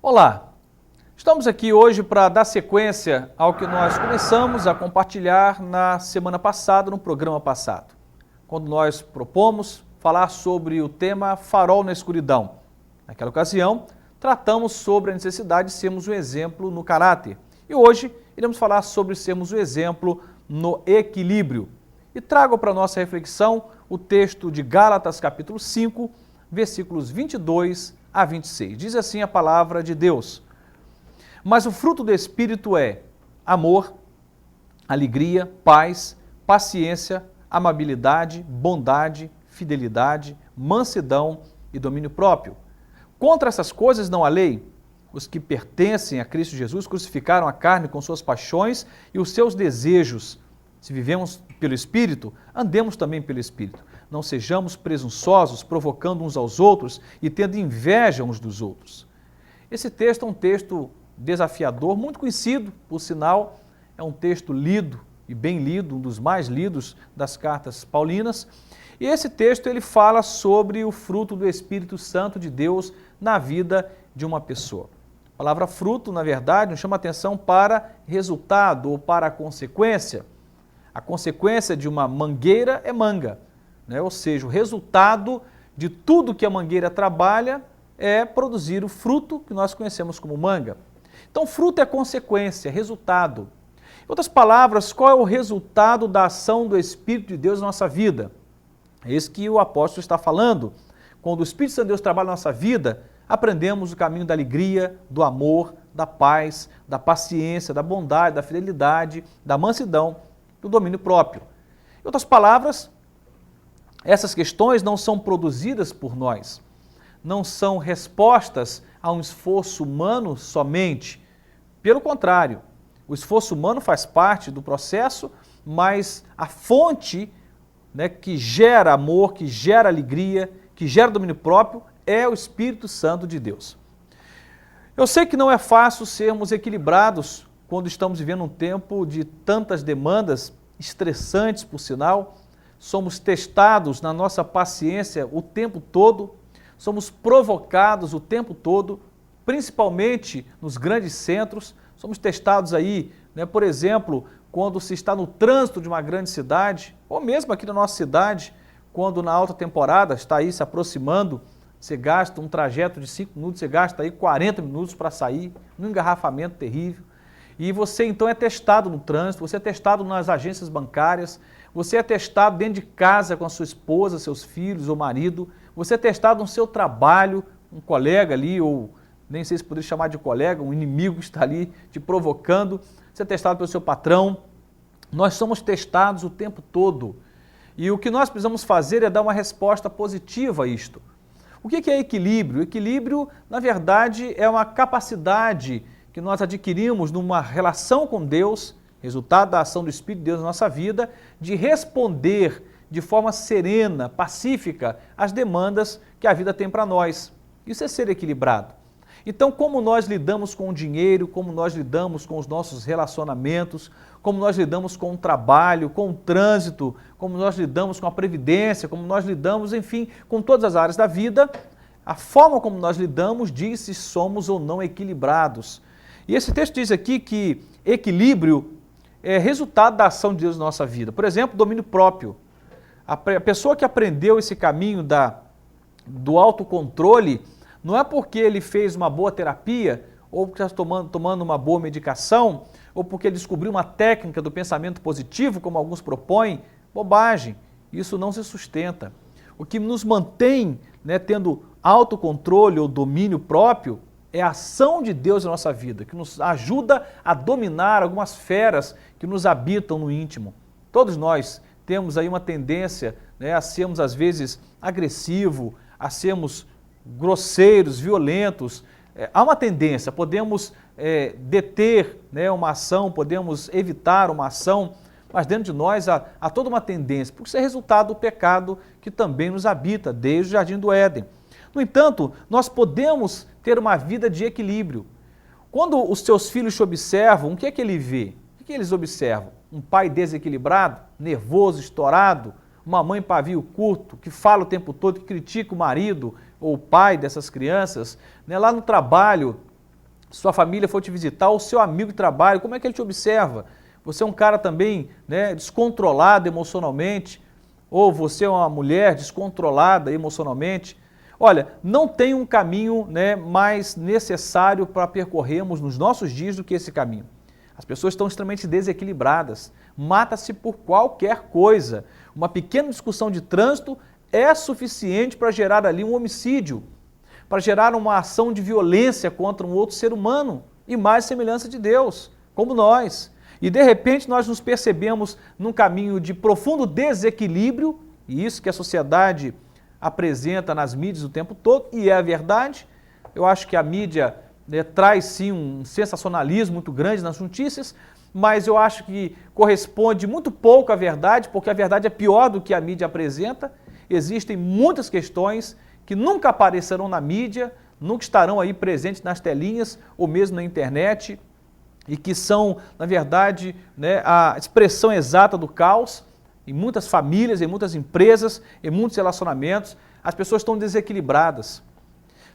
Olá, estamos aqui hoje para dar sequência ao que nós começamos a compartilhar na semana passada, no programa passado, quando nós propomos falar sobre o tema Farol na Escuridão. Naquela ocasião, tratamos sobre a necessidade de sermos um exemplo no caráter e hoje iremos falar sobre sermos um exemplo no equilíbrio. E trago para nossa reflexão o texto de Gálatas capítulo 5, versículos 22 a 26. Diz assim a palavra de Deus: mas o fruto do Espírito é amor, alegria, paz, paciência, amabilidade, bondade, fidelidade, mansidão e domínio próprio. Contra essas coisas não há lei. Os que pertencem a Cristo Jesus crucificaram a carne com suas paixões e os seus desejos. Se vivemos pelo Espírito, andemos também pelo Espírito. Não sejamos presunçosos, provocando uns aos outros e tendo inveja uns dos outros. Esse texto é um texto desafiador, muito conhecido, por sinal, é um texto lido e bem lido, um dos mais lidos das cartas paulinas. E esse texto ele fala sobre o fruto do Espírito Santo de Deus na vida de uma pessoa. A palavra fruto, na verdade, nos chama atenção para resultado ou para a consequência. A consequência de uma mangueira é manga, né? Ou seja, o resultado de tudo que a mangueira trabalha é produzir o fruto que nós conhecemos como manga. Então, fruto é consequência, resultado. Em outras palavras, qual é o resultado da ação do Espírito de Deus na nossa vida? É isso que o apóstolo está falando. Quando o Espírito Santo de Deus trabalha na nossa vida, aprendemos o caminho da alegria, do amor, da paz, da paciência, da bondade, da fidelidade, da mansidão, do domínio próprio. Em outras palavras, essas questões não são produzidas por nós, não são respostas a um esforço humano somente. Pelo contrário, o esforço humano faz parte do processo, mas a fonte, né, que gera amor, que gera alegria, que gera domínio próprio, é o Espírito Santo de Deus. Eu sei que não é fácil sermos equilibrados quando estamos vivendo um tempo de tantas demandas, estressantes por sinal, somos testados na nossa paciência o tempo todo, somos provocados o tempo todo, principalmente nos grandes centros, somos testados aí, né, por exemplo, quando se está no trânsito de uma grande cidade, ou mesmo aqui na nossa cidade, quando na alta temporada está aí se aproximando, você gasta um trajeto de 5 minutos, você gasta aí 40 minutos para sair, num engarrafamento terrível. E você então é testado no trânsito, você é testado nas agências bancárias, você é testado dentro de casa com a sua esposa, seus filhos ou marido, você é testado no seu trabalho, um colega ali, ou nem sei se poderia chamar de colega, um inimigo que está ali te provocando, você é testado pelo seu patrão. Nós somos testados o tempo todo. E o que nós precisamos fazer é dar uma resposta positiva a isto. O que é equilíbrio? Equilíbrio, na verdade, é uma capacidade que nós adquirimos numa relação com Deus, resultado da ação do Espírito de Deus na nossa vida, de responder de forma serena, pacífica, às demandas que a vida tem para nós. Isso é ser equilibrado. Então, como nós lidamos com o dinheiro, como nós lidamos com os nossos relacionamentos, como nós lidamos com o trabalho, com o trânsito, como nós lidamos com a previdência, como nós lidamos, enfim, com todas as áreas da vida, a forma como nós lidamos diz se somos ou não equilibrados. E esse texto diz aqui que equilíbrio é resultado da ação de Deus na nossa vida. Por exemplo, domínio próprio. A pessoa que aprendeu esse caminho do autocontrole, não é porque ele fez uma boa terapia, ou porque está tomando uma boa medicação, ou porque ele descobriu uma técnica do pensamento positivo, como alguns propõem, bobagem. Isso não se sustenta. O que nos mantém, né, tendo autocontrole ou domínio próprio é a ação de Deus na nossa vida, que nos ajuda a dominar algumas feras que nos habitam no íntimo. Todos nós temos aí uma tendência, né, a sermos às vezes agressivos, a sermos grosseiros, violentos. Há uma tendência, podemos deter, né, uma ação, podemos evitar uma ação, mas dentro de nós há toda uma tendência, porque isso é resultado do pecado que também nos habita desde o Jardim do Éden. No entanto, nós podemos ter uma vida de equilíbrio. Quando os seus filhos te observam, o que é que ele vê? O que eles observam? Um pai desequilibrado, nervoso, estourado, uma mãe pavio curto, que fala o tempo todo, que critica o marido ou o pai dessas crianças, né? Lá no trabalho, sua família for te visitar, o seu amigo de trabalho, como é que ele te observa? Você é um cara também, né, descontrolado emocionalmente, ou você é uma mulher descontrolada emocionalmente? Olha, não tem um caminho, né, mais necessário para percorrermos nos nossos dias do que esse caminho. As pessoas estão extremamente desequilibradas, mata-se por qualquer coisa. Uma pequena discussão de trânsito é suficiente para gerar ali um homicídio, para gerar uma ação de violência contra um outro ser humano, e mais semelhança de Deus, como nós. E de repente nós nos percebemos num caminho de profundo desequilíbrio, e isso que a sociedade apresenta nas mídias o tempo todo, e é a verdade. Eu acho que a mídia, né, traz sim um sensacionalismo muito grande nas notícias, mas eu acho que corresponde muito pouco à verdade, porque a verdade é pior do que a mídia apresenta. Existem muitas questões que nunca aparecerão na mídia, nunca estarão aí presentes nas telinhas ou mesmo na internet, e que são, na verdade, né, a expressão exata do caos. Em muitas famílias, em muitas empresas, em muitos relacionamentos, as pessoas estão desequilibradas.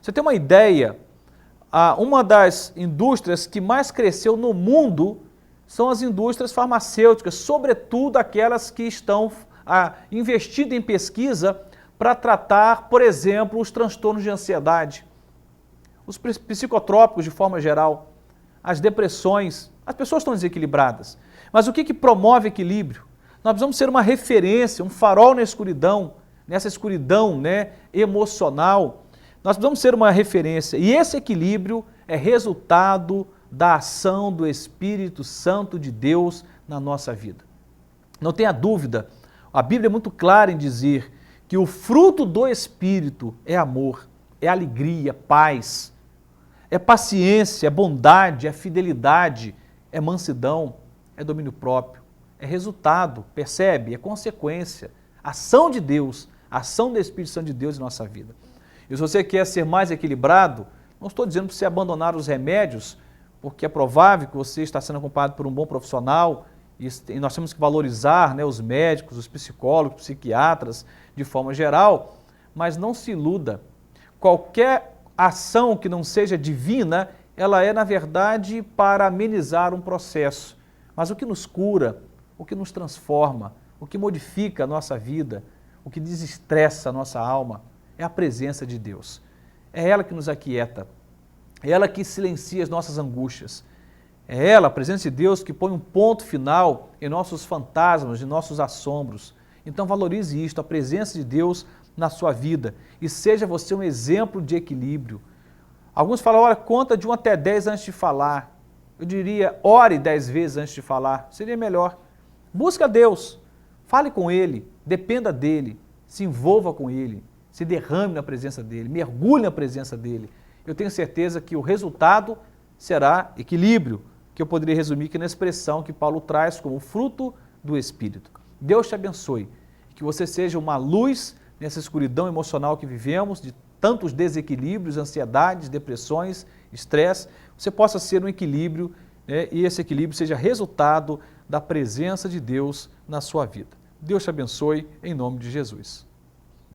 Você tem uma ideia, uma das indústrias que mais cresceu no mundo são as indústrias farmacêuticas, sobretudo aquelas que estão investindo em pesquisa para tratar, por exemplo, os transtornos de ansiedade, os psicotrópicos de forma geral, as depressões. As pessoas estão desequilibradas. Mas o que promove equilíbrio? Nós precisamos ser uma referência, um farol na escuridão, nessa escuridão, né, emocional. Nós precisamos ser uma referência, e esse equilíbrio é resultado da ação do Espírito Santo de Deus na nossa vida. Não tenha dúvida, a Bíblia é muito clara em dizer que o fruto do Espírito é amor, é alegria, paz, é paciência, é bondade, é fidelidade, é mansidão, é domínio próprio, é resultado, percebe? É consequência, ação de Deus, ação do Espírito Santo de Deus em nossa vida. E se você quer ser mais equilibrado, não estou dizendo para você abandonar os remédios, porque é provável que você está sendo acompanhado por um bom profissional, e nós temos que valorizar, né, os médicos, os psicólogos, psiquiatras, de forma geral, mas não se iluda. Qualquer ação que não seja divina, ela é, na verdade, para amenizar um processo. Mas o que nos cura, o que nos transforma, o que modifica a nossa vida, o que desestressa a nossa alma, é a presença de Deus. É ela que nos aquieta, é ela que silencia as nossas angústias. É ela, a presença de Deus, que põe um ponto final em nossos fantasmas, em nossos assombros. Então valorize isto, a presença de Deus na sua vida, e seja você um exemplo de equilíbrio. Alguns falam, olha, conta de 1 até 10 antes de falar. Eu diria, ore 10 vezes antes de falar, seria melhor. Busca Deus, fale com Ele, dependa dEle, se envolva com Ele, se derrame na presença dEle, mergulhe na presença dEle. Eu tenho certeza que o resultado será equilíbrio, que eu poderia resumir aqui na expressão que Paulo traz como fruto do Espírito. Deus te abençoe, que você seja uma luz nessa escuridão emocional que vivemos, de tantos desequilíbrios, ansiedades, depressões, estresse, você possa ser um equilíbrio, né, e esse equilíbrio seja resultado da presença de Deus na sua vida. Deus te abençoe, em nome de Jesus.